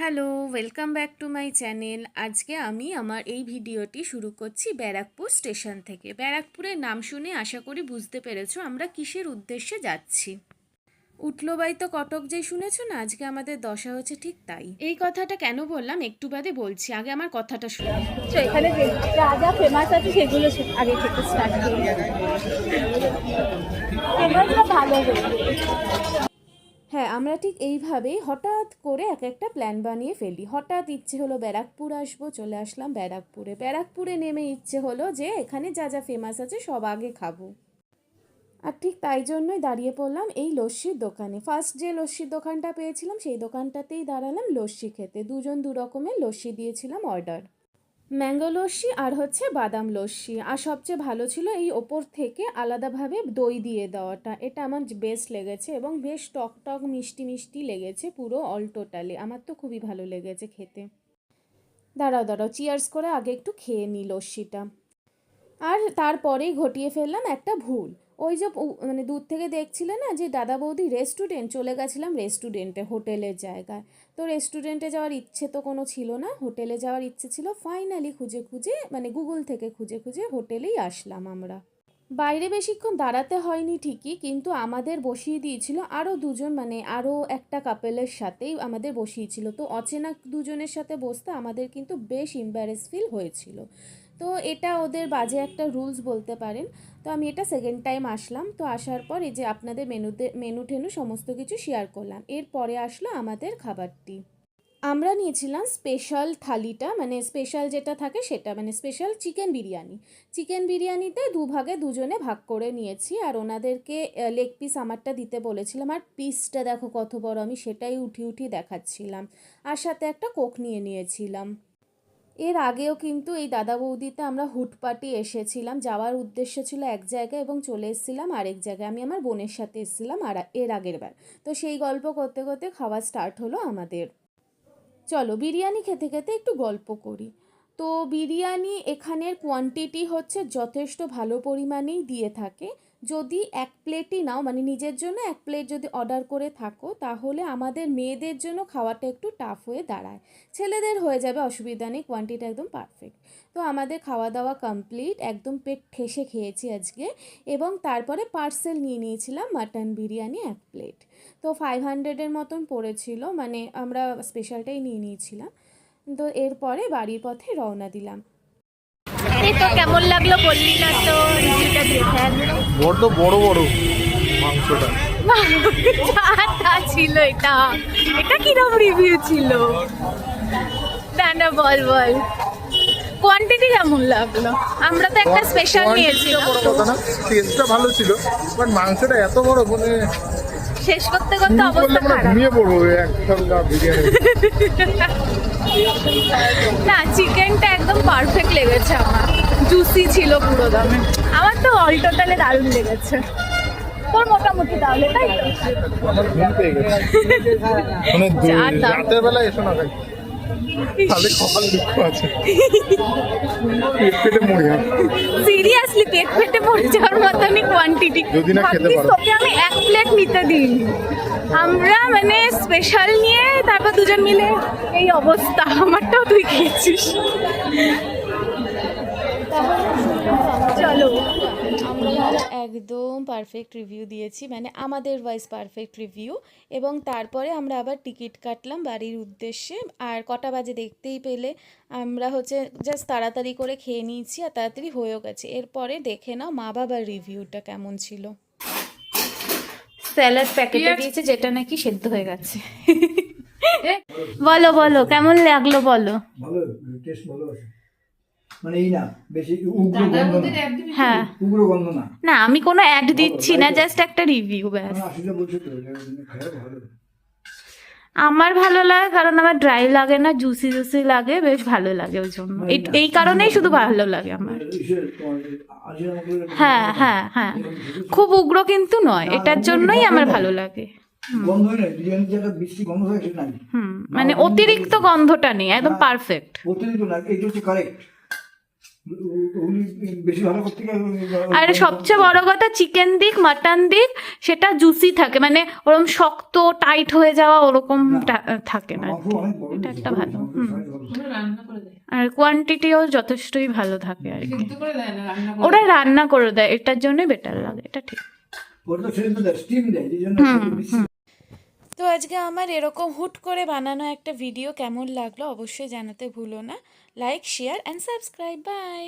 Hello, welcome back to my channel. আজকে আমি আমার এই ভিডিওটি শুরু করছি ব্যারাকপুর স্টেশন থেকে। ব্যারাকপুরের নাম শুনে আশা করি বুঝতে পেরেছো আমরা কিসের উদ্দেশ্যে যাচ্ছি। উঠলো বাই তো কটক যেই শুনেছো না, আজকে আমাদের দশা হচ্ছে ঠিক তাই। এই কথাটা কেন বললাম একটু বাদে বলছি, আগে আমার কথাটা শুনে। তো এখানে যা যা ফেমাস আছে সেগুলো আগে থেকে স্টার্ট করি। ফেমাসটা ভালো হবে। হ্যাঁ, আমরা ঠিক এইভাবেই হঠাৎ করে এক একটা প্ল্যান বানিয়ে ফেলি। হঠাৎ ইচ্ছে হলো ব্যারাকপুর আসবো, চলে আসলাম ব্যারাকপুরে। ব্যারাকপুরে নেমে ইচ্ছে হলো যে এখানে যা যা ফেমাস আছে সব আগে খাবো। আর ঠিক তাই জন্যই দাঁড়িয়ে পড়লাম এই লস্যির দোকানে। ফার্স্ট যে লস্যির দোকানটা পেয়েছিলাম সেই দোকানটাতেই দাঁড়ালাম লস্যি খেতে। দুজন দু রকমের লস্যি দিয়েছিলাম অর্ডার, ম্যাঙ্গো লস্যি আর হচ্ছে বাদাম লস্যি। আর সবচেয়ে ভালো ছিল এই ওপর থেকে আলাদাভাবে দই দিয়ে দেওয়াটা, এটা আমার বেস্ট লেগেছে এবং বেশ টক টক মিষ্টি মিষ্টি লেগেছে পুরো অল টোটালি। আমার তো খুবই ভালো লেগেছে খেতে। দাঁড়াও দাঁড়াও, চিয়ার্স করে আগে একটু খেয়ে নিই লস্যিটা। আর তারপরেই ঘটিয়ে ফেললাম একটা ভুল। ওই যে মানে দূর থেকে দেখছিলে না যে দাদা বৌদি রেস্টুরেন্ট, চলে গেছিলাম রেস্টুরেন্টে, হোটেলের জায়গায়। তো রেস্টুরেন্টে যাওয়ার ইচ্ছে তো কোনো ছিল না, হোটেলে যাওয়ার ইচ্ছে ছিল। ফাইনালি খুঁজে খুঁজে মানে গুগল থেকে খুঁজে খুঁজে হোটেলেই আসলাম আমরা। বাইরে বেশিক্ষণ দাঁড়াতে হয়নি ঠিকই, কিন্তু আমাদের বসিয়ে দিয়েছিল আরও দুজন, মানে আরও একটা কাপেলের সাথেই আমাদের বসিয়েছিল। তো অচেনা দুজনের সাথে বসতে আমাদের কিন্তু বেশ এম্বারেস ফিল হয়েছিল। তো এটা ওদের বাজে একটা রুলস বলতে পারেন। তো আমি এটা সেকেন্ড টাইম আসলাম। তো আসার পর এই যে আপনাদের মেনু টেনু সমস্ত কিছু শেয়ার করলাম। এরপরে আসলো আমাদের খাবারটি। আমরা নিয়েছিলাম স্পেশাল থালিটা, মানে স্পেশাল যেটা থাকে সেটা, মানে স্পেশাল চিকেন বিরিয়ানি। চিকেন বিরিয়ানিতে দুভাগে দুজনে ভাগ করে নিয়েছি। আর ওনাদেরকে লেগ পিস আমারটা দিতে বলেছিলাম। আর পিসটা দেখো কত বড়, আমি সেটাই উঠি উঠি দেখাচ্ছিলাম। আর সাথে একটা কোক নিয়ে নিয়েছিলাম। এর আগেও কিন্তু এই দাদা বৌদিতে আমরা হুটপাটি এসেছিলাম, যাওয়ার উদ্দেশ্য ছিল এক জায়গায় এবং চলে এসেছিলাম আরেক জায়গায়। আমি আমার বোনের সাথে এসেছিলাম আর এর আগের বার। তো সেই গল্প করতে করতে খাওয়া স্টার্ট হলো আমাদের। চলো বিরিয়ানি খেতে খেতে একটু গল্প করি। তো বিরিয়ানি এখানের কোয়ান্টিটি হচ্ছে যথেষ্ট ভালো পরিমাণেই দিয়ে থাকে। যদি এক প্লেটই নাও, মানে নিজের জন্য এক প্লেট যদি অর্ডার করে থাকো, তাহলে আমাদের মেয়েদের জন্য খাওয়াটা একটু টাফ হয়ে দাঁড়ায়। ছেলেদের হয়ে যাবে, অসুবিধা নেই, কোয়ান্টিটি একদম পারফেক্ট। তো আমাদের খাওয়া দাওয়া কমপ্লিট, একদম পেট ঠেসে খেয়েছি আজকে। এবং তারপরে পার্সেল নিয়ে নিয়েছিলাম মাটন বিরিয়ানি এক প্লেট। তো 500-এর মতন পড়েছিল, মানে আমরা স্পেশালটাই নিয়ে নিয়েছিলাম। তো এরপরে বাড়ির পথে রওনা দিলাম। এই তো কেমন লাগলো বললি না তো, রিভিউটা দেখে বড্ড বড় বড় মাংসটা। যা ছিল এটা, এটা কিরকম রিভিউ ছিল? না বল বল, কোয়ান্টিটি কেমন লাগলো? আমরা তো একটা স্পেশাল নিয়েছিলাম। বড় কথা না, টেস্টটা ভালো ছিল, বাট মাংসটা এত বড়, মানে শেষ করতে করতে অবস্থা খারাপ। ঘুমিয়ে পড়বো একটা বিরিয়ানি। না, চিকেনটা একদম পারফেক্ট লেগেছে আমার, জুসি ছিল পুরো দামে। আমার তো অল টোটালে দারুণ লেগেছে। তোর মোটামুটি তাহলে তাই তো? আমার ঘুম পেয়ে গেছে, মানে রাতের বেলা এসো না ভাই, তাহলে কপাল দুঃখ আছে, পেট পেটে মরে যাবে। সিরিয়াসলি পেট পেটে মরে যাওয়ার মতনই কোয়ান্টিটি। যদি না খেতে পারো। তোকে আমি এক প্লেট নিতে দিইনি, আমরা মানে স্পেশাল নিয়ে তারপর দুজন মিলে এই অবস্থা। আমারটাও তুই খেয়েছিস। চলো, আমরা একদম পারফেক্ট রিভিউ দিয়েছি, মানে আমাদের ওয়াইজ পারফেক্ট রিভিউ। এবং তারপরে আমরা আবার টিকিট কাটলাম বাড়ির উদ্দেশ্যে। আর কটা বাজে দেখতেই পেলে, আমরা হচ্ছে জাস্ট তাড়াতাড়ি করে খেয়ে নিয়েছি আর তাড়াতাড়ি হয়েও গেছে। এরপরে দেখে নাও মা বাবার রিভিউটা কেমন ছিল। স্যালাড প্যাকেটে দিয়েছে যেটা নাকি সেদ্ধ হয়ে গেছে। বলো বলো কেমন লাগলো বলো। ভালো, টেস্ট ভালো আছে, মানে এই না বেশি উগ্র গন্ধ না। হ্যাঁ, উগ্র গন্ধ না। না আমি কোনো অ্যাড দিচ্ছি না, জাস্ট একটা রিভিউ ব্যাস। আসলে বলছো তো খারাপ ভালো। আমার ভালো লাগে কারণ আমার ড্রাই লাগে না, জুসি জুসি লাগে, বেশ ভালো লাগে ওই জন্য। এই কারণেই শুধু ভালো লাগে আমার। হ্যাঁ হ্যাঁ হ্যাঁ, খুব উগ্র কিন্তু নয়, এটার জন্যই আমার ভালো লাগে। গন্ধ নেই, বিরিয়ানির জায়গা মিষ্টি গন্ধ হয় সেটা নাই। মানে অতিরিক্ত গন্ধটা নেই, একদম পারফেক্ট। অতিরিক্ত না, এইটা হচ্ছে কারেক্ট। ওগুলি বেশি ভালো করতে গেলে আর সবচেয়ে বড় কথা, চিকেন দিক মাটন দিক সেটা জুসি থাকে, মানে ওরকম শক্ত টাইট হয়ে যাওয়া ওরকম থাকে না। মাংস অনেক বড় এটা একটা জিনিস, ভালো। মাংসের size ভালো। আর কোয়ান্টিটিও যথেষ্টই ভালো থাকে আর কি। সিদ্ধ করে দেয় না, রান্না করে ওরা রান্না করে দেয়, এটার জন্যই বেটার লাগে, এটা ঠিক। ওটা তো সেটা দেয়, স্টিম দেয়, এই জন্য বেশি তো আজকে আমার এরকম হুট করে বানানো একটা ভিডিও কেমন লাগলো অবশ্যই জানাতে ভুলো না। Like, share and subscribe. By.